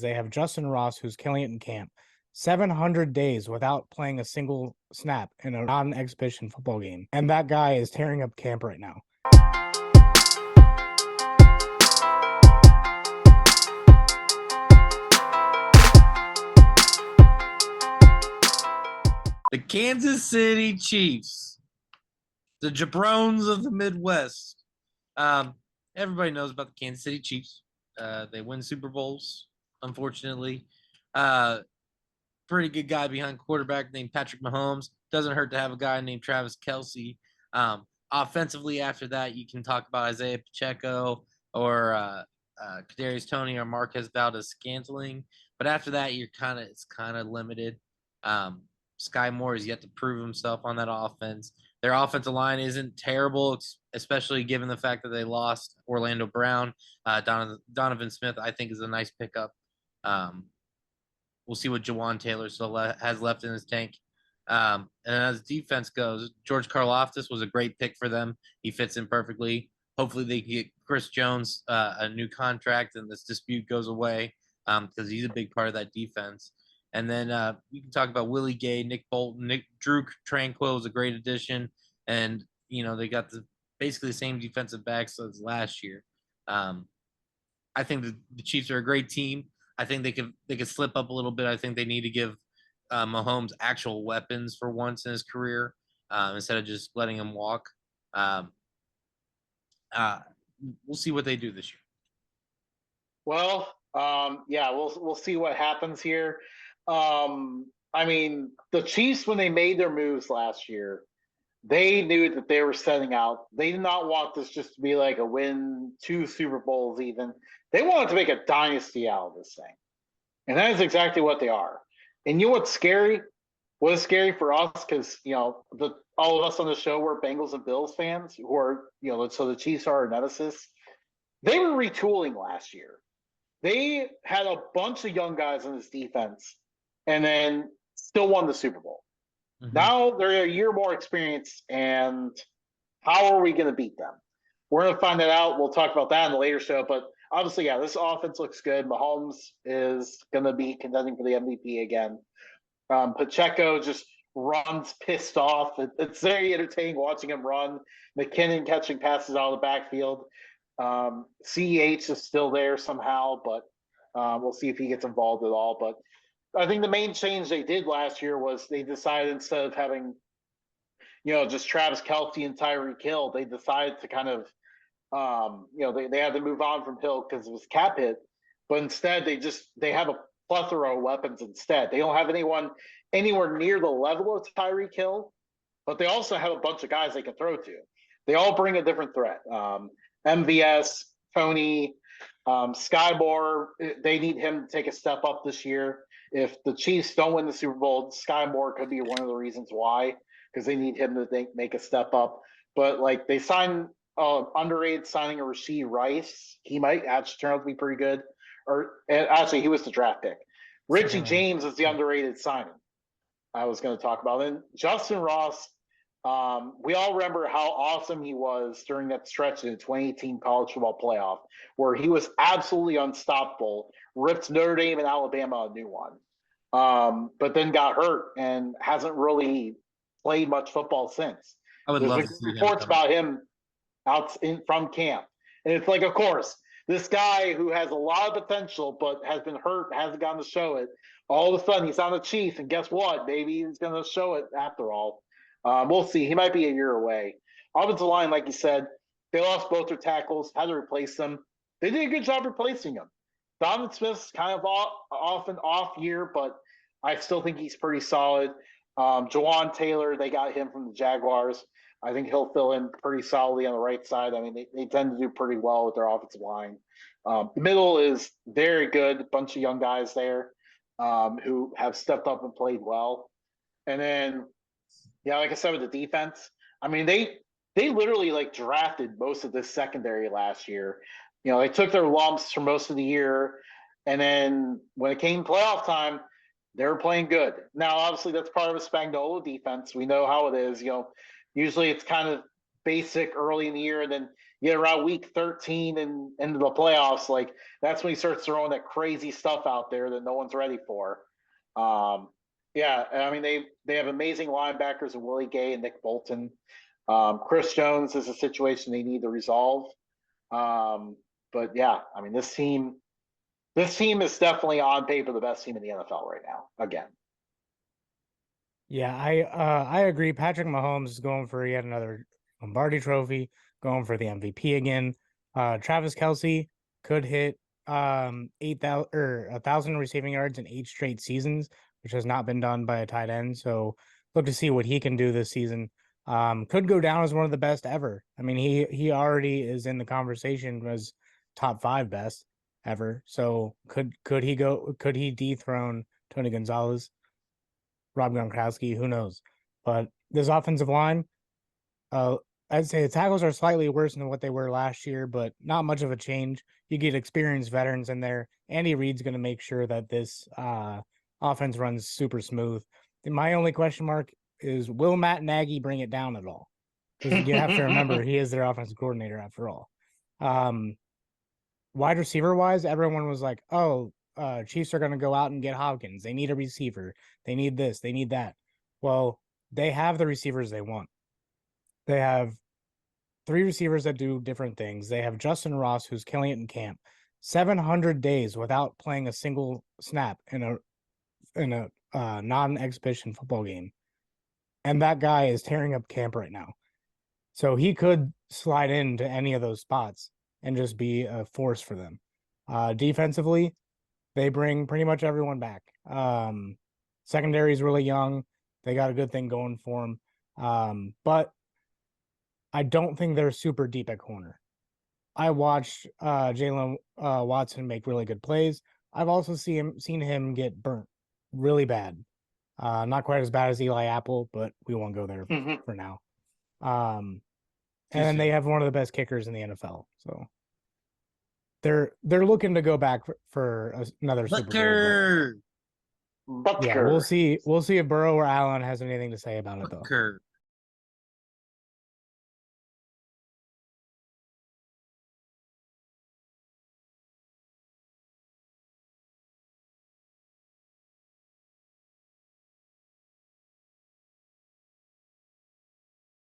They have Justin Ross, who's killing it in camp. 700 days without playing a single snap in a non-exhibition football game. And that guy is tearing up camp right now. The Kansas City Chiefs, the jabrones of the Midwest. Everybody knows about the Kansas City Chiefs. They win Super Bowls, unfortunately. Pretty good guy behind quarterback named Patrick Mahomes. Doesn't hurt to have a guy named Travis Kelce. Offensively, after that, you can talk about Isaiah Pacheco or Kadarius Toney or Marquez Valdez-Scantling. But after that, it's kind of limited. Sky Moore has yet to prove himself on that offense. Their offensive line isn't terrible, especially given the fact that they lost Orlando Brown. Donovan Smith, I think, is a nice pickup. We'll see what Jawan Taylor still has left in his tank. And as defense goes, George Karlaftis was a great pick for them. He fits in perfectly. Hopefully they can get Chris Jones a new contract and this dispute goes away because he's a big part of that defense. And then you can talk about Willie Gay, Nick Bolton, Drew Tranquil was a great addition. And, they got basically the same defensive backs as last year. I think the Chiefs are a great team. I think they could slip up a little bit. I think they need to give Mahomes actual weapons for once in his career instead of just letting him walk. We'll see what they do this year. Well, we'll see what happens here. The Chiefs, when they made their moves last year, they knew that they were setting out. They did not want this just to be like a win, 2 Super Bowls even. They wanted to make a dynasty out of this thing. And that is exactly what they are. And you know what's scary? What is scary for us, because, all of us on the show were Bengals and Bills fans who are, so the Chiefs are our nemesis. They were retooling last year. They had a bunch of young guys on this defense and then still won the Super Bowl. Mm-hmm. Now they're a year more experienced, and how are we going to beat them? We're going to find that out. We'll talk about that in the later show. But obviously, this offense looks good. Mahomes is going to be contending for the MVP again. Pacheco just runs pissed off. It's very entertaining watching him run. McKinnon catching passes out of the backfield. CEH is still there somehow, but we'll see if he gets involved at all. But I think the main change they did last year was they decided, instead of having, just Travis Kelce and Tyreek Hill, they decided to kind of, they had to move on from Hill because it was cap hit. But instead, they have a plethora of weapons instead. They don't have anyone anywhere near the level of Tyreek Hill, but they also have a bunch of guys they can throw to. They all bring a different threat. MVS, Tony, Sky Moore, they need him to take a step up this year. If the Chiefs don't win the Super Bowl, Sky Moore could be one of the reasons why, because they need him to make a step up. But they signed underrated signing of Rashee Rice. He might actually turn out to be pretty good. Actually, he was the draft pick. Richie James is the underrated signing I was going to talk about. And Justin Ross, we all remember how awesome he was during that stretch in the 2018 college football playoff, where he was absolutely unstoppable, ripped Notre Dame and Alabama a new one, but then got hurt and hasn't really played much football since. I would love to see reports about him from camp. And it's of course, this guy who has a lot of potential but has been hurt, hasn't gotten to show it. All of a sudden, he's on the Chiefs, and guess what? Maybe he's going to show it after all. We'll see. He might be a year away. Offensive line, like you said, they lost both their tackles, had to replace them. They did a good job replacing them. Donovan Smith's kind of off and off year, but I still think he's pretty solid. Jawan Taylor, they got him from the Jaguars. I think he'll fill in pretty solidly on the right side. I mean, they tend to do pretty well with their offensive line. The middle is very good. A bunch of young guys there who have stepped up and played well. And then, like I said, with the defense, I mean, they literally drafted most of this secondary last year. They took their lumps for most of the year. And then when it came playoff time, they were playing good. Now, obviously, that's part of a Spagnuolo defense. We know how it is. Usually it's kind of basic early in the year, and then You get around week 13 and into the playoffs, like that's when he starts throwing that crazy stuff out there that no one's ready for. Yeah, I mean they have amazing linebackers in Willie Gay and Nick Bolton. Chris Jones is a situation they need to resolve. But yeah, I mean this team is definitely on paper the best team in the NFL right now. Again. Yeah, I agree. Patrick Mahomes is going for yet another Lombardi Trophy, going for the MVP again. Travis Kelce could hit 8,000 or 1,000 receiving yards in 8 straight seasons, which has not been done by a tight end. So look to see what he can do this season. Could go down as one of the best ever. I mean, he already is in the conversation as top 5 best ever. So could he dethrone Tony Gonzalez, Rob Gronkowski? Who knows? But this offensive line, I'd say the tackles are slightly worse than what they were last year, but not much of a change. You get experienced veterans in there. Andy Reid's going to make sure that this offense runs super smooth. My only question mark is, will Matt Nagy bring it down at all? Because you have to remember, he is their offensive coordinator after all. Wide receiver wise, everyone was like, oh, Chiefs are going to go out and get Hopkins. They need a receiver. They need this. They need that. Well, they have the receivers they want. They have 3 receivers that do different things. They have Justin Ross, who's killing it in camp. 700 days without playing a single snap in a non-exhibition football game. And that guy is tearing up camp right now. So he could slide into any of those spots and just be a force for them. Defensively, they bring pretty much everyone back. Secondary is really young. They got a good thing going for them. But I don't think they're super deep at corner. I watched Jalen Watson make really good plays. I've also seen him get burnt really bad. Not quite as bad as Eli Apple, but we won't go there for now. And then they have one of the best kickers in the NFL. So they're looking to go back for another Super Bowl. Butker. Yeah, we'll see. We'll see if Burrow or Allen has anything to say about it, though. Butker.